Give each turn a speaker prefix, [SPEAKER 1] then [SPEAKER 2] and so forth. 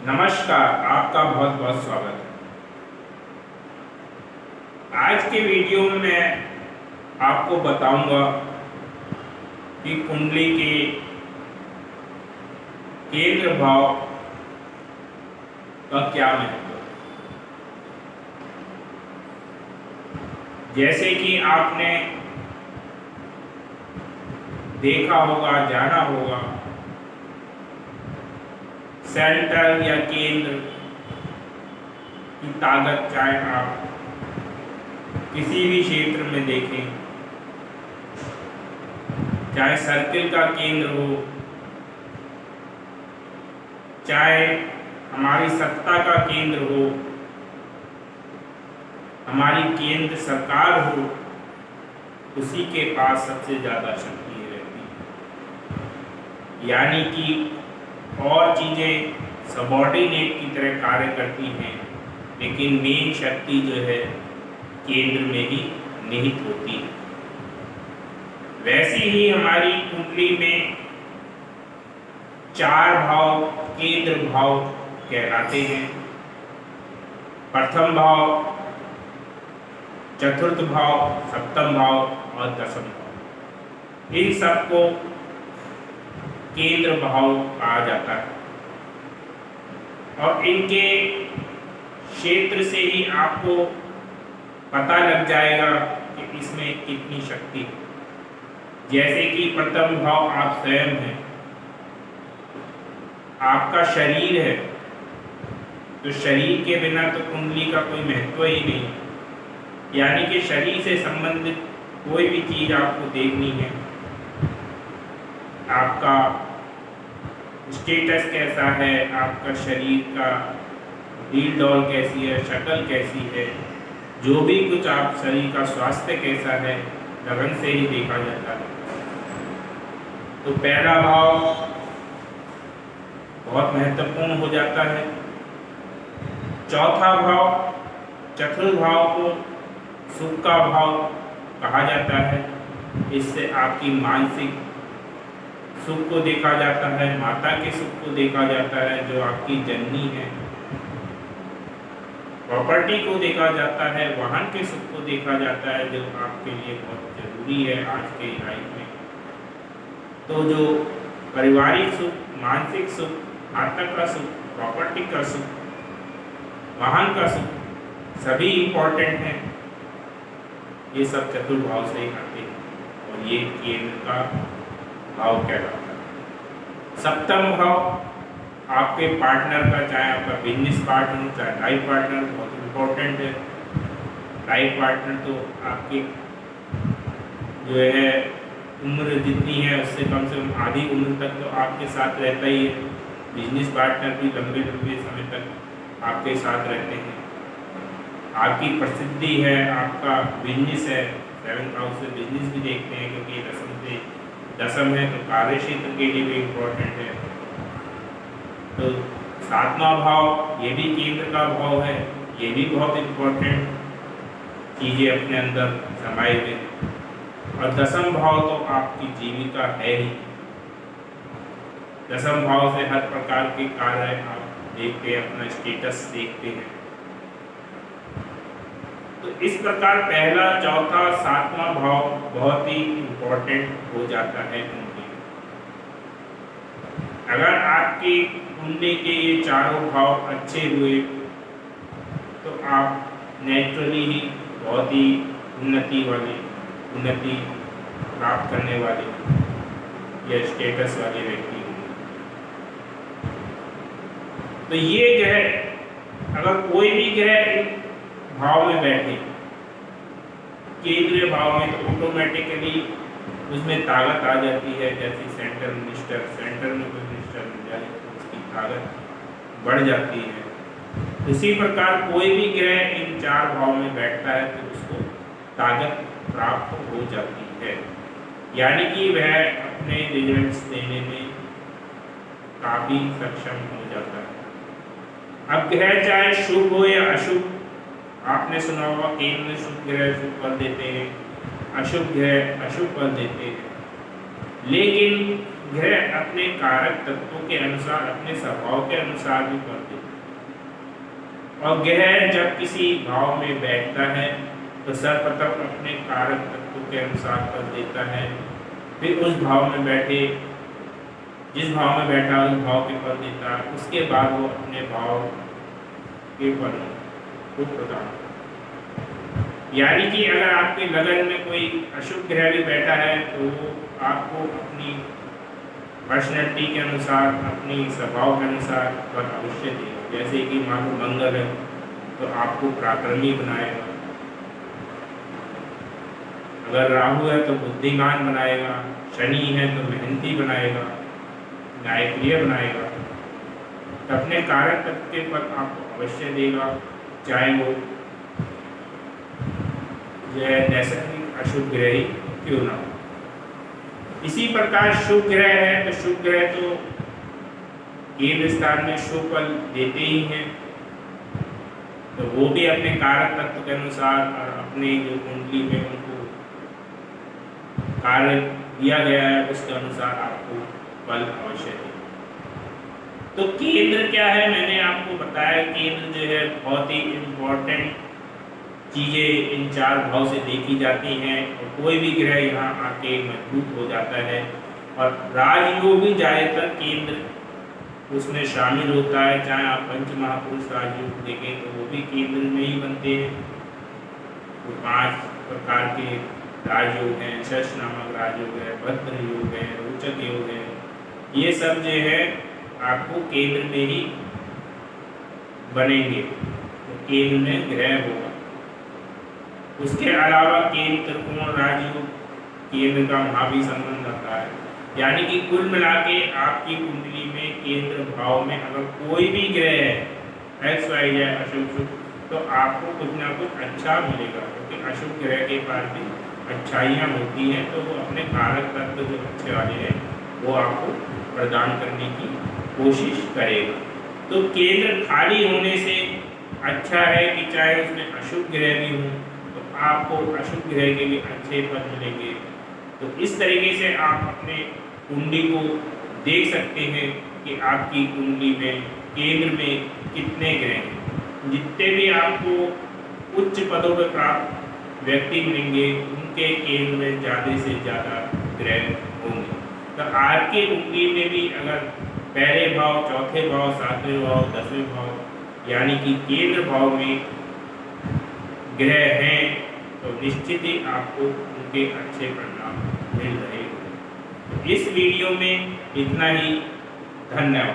[SPEAKER 1] नमस्कार, आपका बहुत बहुत स्वागत है। आज के वीडियो में मैं आपको बताऊंगा कि कुंडली के केंद्र भाव का क्या महत्व है। जैसे कि आपने देखा होगा, जाना होगा, सेंटर या केंद्र की ताकत चाहे आप किसी भी क्षेत्र में देखें, चाहे सर्किल का केंद्र हो, चाहे हमारी सत्ता का केंद्र हो, हमारी केंद्र सरकार हो, उसी के पास सबसे ज़्यादा शक्ति रहती है। यानी कि और चीज़ें सबऑर्डिनेट की तरह कार्य करती हैं, लेकिन मेन शक्ति जो है केंद्र में ही निहित होती है। वैसे ही हमारी कुंडली में 4 भाव केंद्र भाव कहलाते हैं। प्रथम भाव, चतुर्थ भाव, सप्तम भाव और दसम भाव, इन सबको केंद्र भाव कहा जाता है। और इनके क्षेत्र से ही आपको पता लग जाएगा कि इसमें कितनी शक्ति है। जैसे कि प्रथम भाव आप स्वयं हैं, आपका शरीर है, तो शरीर के बिना तो कुंडली का कोई महत्व ही नहीं। यानी कि शरीर से संबंधित कोई भी चीज़ आपको देखनी है, आपका स्टेटस कैसा है, आपका शरीर का डील डॉल कैसी है, शक्ल कैसी है, जो भी कुछ आप शरीर का स्वास्थ्य कैसा है, लगन से ही देखा जाता है। तो पहला भाव बहुत महत्वपूर्ण हो जाता है। चौथा भाव, चतुर्थ भाव को सुख का भाव कहा जाता है। इससे आपकी मानसिक सुख को देखा जाता है, माता के सुख को देखा जाता है, जो आपकी जननी है। प्रॉपर्टी को देखा जाता है, वाहन के सुख को देखा जाता है, जो आपके लिए बहुत जरूरी है आज के लाइफ में। तो जो पारिवारिक सुख, मानसिक सुख, माता का सुख, प्रॉपर्टी का सुख, वाहन का सुख, सभी इम्पोर्टेंट हैं। ये सब चतुर्भाव से ही आते हैं और ये केंद्र का भाव कहलाता है। सप्तम भाव आपके पार्टनर का, चाहे आपका बिजनेस पार्टनर, चाहे लाइफ पार्टनर, बहुत इम्पोर्टेंट है। लाइफ पार्टनर तो आपकी जो है उम्र जितनी है उससे कम से कम आधी उम्र तक तो आपके साथ रहता ही है। बिजनेस पार्टनर भी लंबे लंबे समय तक आपके साथ रहते हैं। आपकी प्रसिद्धि है, आपका बिजनेस है, 7th हाउस से बिजनेस भी देखते हैं, क्योंकि दसम है तो कार्य क्षेत्र के लिए भी इम्पोर्टेंट है। तो 7वां भाव, ये भी केंद्र का भाव है, ये भी बहुत इम्पोर्टेंट चीज़ें अपने अंदर समाये हुए। और दसम भाव तो आपकी जीविका है ही। दसम भाव से हर प्रकार के कार्य आप देखते हैं, अपना स्टेटस देखते हैं। तो इस प्रकार पहला, चौथा, 7वां भाव बहुत ही इम्पोर्टेंट हो जाता है कुंडली में। अगर आपकी कुंडली के ये चारों भाव अच्छे हुए तो आप नेचुरली ही बहुत ही उन्नति प्राप्त करने वाले या स्टेटस वाले व्यक्ति होंगे। तो ये ग्रह, अगर कोई भी ग्रह भाव में बैठे केंद्रीय भाव में, तो ऑटोमेटिकली उसमें ताकत आ जाती है। जैसे सेंटर में कोई मिनिस्टर मिल जाए तो उसकी ताकत बढ़ जाती है। इसी प्रकार कोई भी ग्रह इन 4 भाव में बैठता है तो उसको ताकत प्राप्त हो जाती है। यानी कि वह अपने रिजल्ट्स देने में काफ़ी सक्षम हो जाता है। अब ग्रह चाहे शुभ हो या अशुभ, आपने सुना होगा केंद्र में शुभ ग्रह शुभ फल देते हैं, अशुभ ग्रह अशुभ फल देते हैं। लेकिन ग्रह अपने कारक तत्वों के अनुसार, अपने स्वभाव के अनुसार भी फल देता है। और ग्रह जब किसी भाव में बैठता है तो सर्वप्रथम अपने कारक तत्वों के अनुसार फल देता है, फिर उस भाव में बैठे, जिस भाव में बैठा उस भाव के फल देता है, उसके बाद वो अपने भाव के फलों को प्रदान करता है। यानी कि अगर आपके लगन में कोई अशुभ ग्रह भी बैठा है तो वो आपको अपनी पर्सनैलिटी के अनुसार, अपनी स्वभाव के अनुसार फल अवश्य देगा। जैसे कि मान लो मंगल है तो आपको पराक्रमी बनाएगा, अगर राहु है तो बुद्धिमान बनाएगा, शनि है तो मेहनती बनाएगा, न्यायप्रिय बनाएगा। तो अपने कारक तत्व के फल आपको अवश्य देगा, चाहे वो जो है नैसर्गिक अशुभ ग्रह ही क्यों ना हो। इसी प्रकार शुभ ग्रह है तो शुभ ग्रह तो केंद्र स्थान में शुभ फल देते ही हैं, तो वो भी अपने कारक तत्व के अनुसार और अपने जो कुंडली में उनको कार्य दिया गया है उसके अनुसार आपको फल अवश्य देगा। तो केंद्र क्या है, मैंने आपको बताया केंद्र जो है बहुत ही इम्पोर्टेंट चीज़ें इन चार भाव से देखी जाती हैं, और कोई भी ग्रह यहाँ आके मजबूत हो जाता है। और राजयोग भी ज़्यादातर केंद्र उसमें शामिल होता है, चाहे आप पंच महापुरुष राजयोग देखें तो वो भी केंद्र में ही बनते हैं। तो 5 प्रकार के राजयोग हैं, शश नामक राजयोग है, भद्र योग है, रोचक योग है, ये सब जो है आपको केंद्र में ही बनेंगे, तो केंद्र में ग्रह होगा। उसके अलावा केंद्र त्रिकोण राजयोग केंद्र का वहाँ भी संबंध आता है। यानी कि कुल मिला के आपकी कुंडली में केंद्र भाव में अगर कोई भी ग्रह है एक्स वाई या अशुभ शुभ, तो आपको कुछ ना कुछ अच्छा मिलेगा, क्योंकि अशुभ ग्रह के पास भी अच्छाइयाँ होती हैं, तो वो अपने कारक तत्व जो अच्छे वाले हैं वो आपको प्रदान करने की कोशिश करेगा। तो केंद्र खाली होने से अच्छा है कि चाहे उसमें अशुभ ग्रह भी हों तो आपको अशुभ ग्रह के भी अच्छे फल मिलेंगे। तो इस तरीके से आप अपने कुंडली को देख सकते हैं कि आपकी कुंडली में केंद्र में कितने ग्रह हैं। जितने भी आपको उच्च पदों पर प्राप्त व्यक्ति मिलेंगे उनके केंद्र में ज़्यादा से ज़्यादा ग्रह होंगे। तो आपके कुंडली में भी अगर पहले भाव, चौथे भाव, 7वें भाव, 10वें भाव यानी कि केंद्र भाव में ग्रह हैं तो निश्चित ही आपको उनके अच्छे परिणाम मिल रहे हैं। तो इस वीडियो में इतना ही। धन्यवाद।